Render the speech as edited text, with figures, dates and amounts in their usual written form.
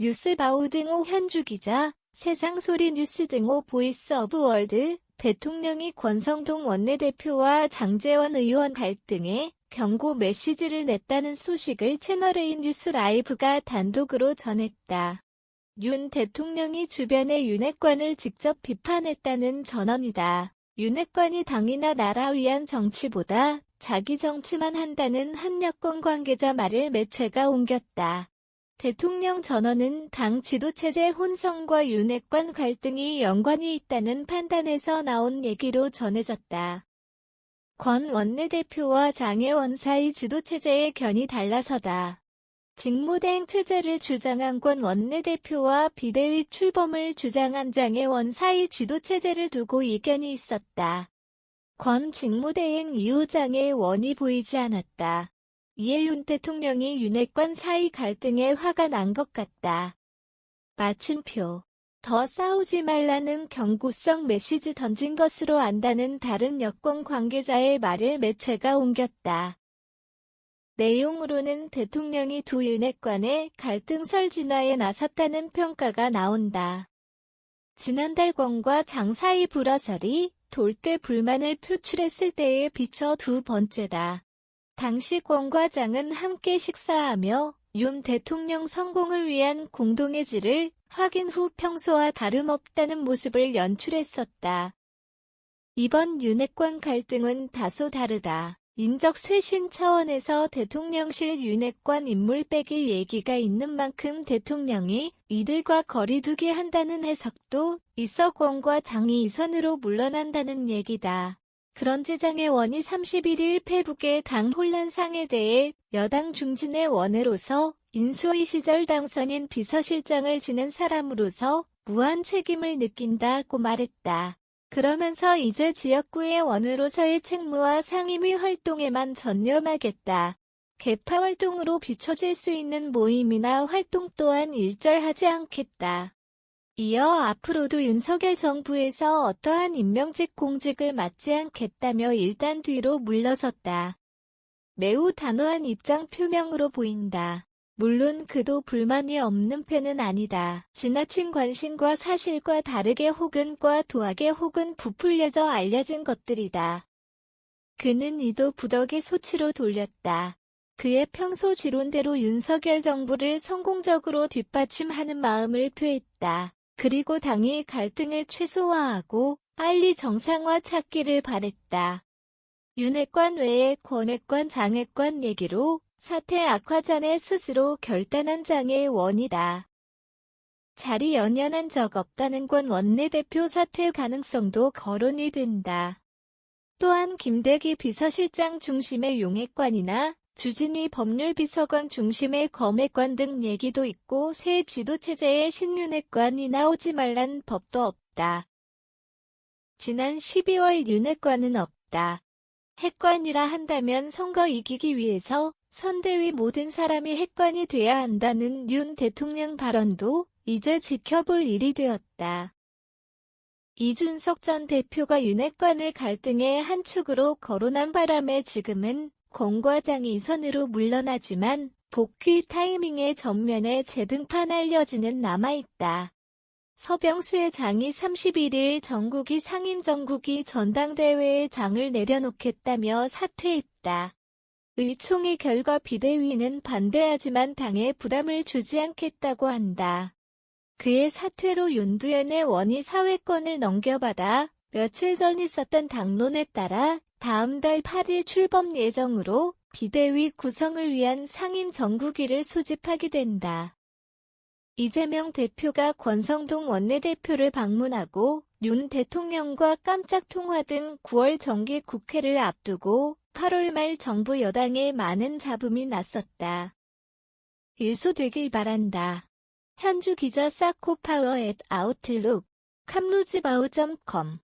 뉴스바우 등호 현주 기자, 세상소리 뉴스 등호 보이스 오브 월드, 대통령이 권성동 원내대표와 장제원 의원 갈등에 경고 메시지를 냈다는 소식을 채널A 뉴스 라이브가 단독으로 전했다. 윤 대통령이 주변의 윤핵관을 직접 비판했다는 전언이다. 윤핵관이 당이나 나라 위한 정치보다 자기 정치만 한다는 한 여권 관계자 말을 매체가 옮겼다. 대통령 전언은 당 지도체제 혼성과 윤핵관 갈등이 연관이 있다는 판단에서 나온 얘기로 전해졌다. 권 원내대표와 장혜원 사이 지도체제의 견이 달라서다. 직무대행 체제를 주장한 권 원내대표와 비대위 출범을 주장한 장혜원 사이 지도체제를 두고 이견이 있었다. 권 직무대행 이후 장혜원이 보이지 않았다. 이에 윤 대통령이 윤핵관 사이 갈등에 화가 난 것 같다. 마침표. 더 싸우지 말라는 경고성 메시지 던진 것으로 안다는 다른 여권 관계자의 말을 매체가 옮겼다. 내용으로는 대통령이 두 윤핵관의 갈등설 진화에 나섰다는 평가가 나온다. 지난달 권과 장 사이 불화설이 돌 때 불만을 표출했을 때에 비춰 두 번째다. 당시 권과 장은 함께 식사하며 윤 대통령 성공을 위한 공동의 질을 확인 후 평소와 다름없다는 모습을 연출했었다. 이번 윤핵관 갈등은 다소 다르다. 인적 쇄신 차원에서 대통령실 윤핵관 인물 빼기 얘기가 있는 만큼 대통령이 이들과 거리두기 한다는 해석도 있어 권과 장이 이 선으로 물러난다는 얘기다. 그런지 장혜원이 31일 페북에 당 혼란상에 대해 여당 중진의 원내로서 인수위 시절 당선인 비서실장을 지낸 사람으로서 무한 책임을 느낀다고 말했다. 그러면서 이제 지역구의 원으로서의 책무와 상임위 활동에만 전념하겠다. 개파 활동으로 비춰질 수 있는 모임이나 활동 또한 일절하지 않겠다. 이어 앞으로도 윤석열 정부에서 어떠한 임명직 공직을 맡지 않겠다며 일단 뒤로 물러섰다. 매우 단호한 입장 표명으로 보인다. 물론 그도 불만이 없는 편은 아니다. 지나친 관심과 사실과 다르게 혹은 과도하게 혹은 부풀려져 알려진 것들이다. 그는 이도 부덕의 소치로 돌렸다. 그의 평소 지론대로 윤석열 정부를 성공적으로 뒷받침하는 마음을 표했다. 그리고 당이 갈등을 최소화하고 빨리 정상화 찾기를 바랬다. 윤핵관 외에 권핵관 장핵관 얘기로 사태 악화 전에 스스로 결단한 장혜원이다. 자리 연연한 적 없다는 권 원내대표 사퇴 가능성도 거론이 된다. 또한 김대기 비서실장 중심의 용핵관이나 주진위 법률비서관 중심의 검핵관 등 얘기도 있고 새 지도체제에 신윤핵관이 나오지 말란 법도 없다. 지난 12월 윤핵관은 없다. 핵관이라 한다면 선거 이기기 위해서 선대위 모든 사람이 핵관이 돼야 한다는 윤 대통령 발언도 이제 지켜볼 일이 되었다. 이준석 전 대표가 윤핵관을 갈등의 한 축으로 거론한 바람에 지금은 권과 장이 이 선으로 물러나지만 복귀 타이밍의 전면에 재등판할 여지는 남아있다. 서병수의 장이 31일 전국이 상임정국이 전당대회에 장을 내려놓겠다며 사퇴했다. 의총의 결과 비대위는 반대하지만 당에 부담을 주지 않겠다고 한다. 그의 사퇴로 윤두현의 원이 사회권을 넘겨받아 며칠 전 있었던 당론에 따라 다음 달 8일 출범 예정으로 비대위 구성을 위한 상임정국위를 소집하게 된다. 이재명 대표가 권성동 원내대표를 방문하고 윤 대통령과 깜짝 통화 등 9월 정기 국회를 앞두고 8월 말 정부 여당에 많은 잡음이 났었다. 일소되길 바란다. 현주 기자 사코파워@outlook, 캄루즈바우.com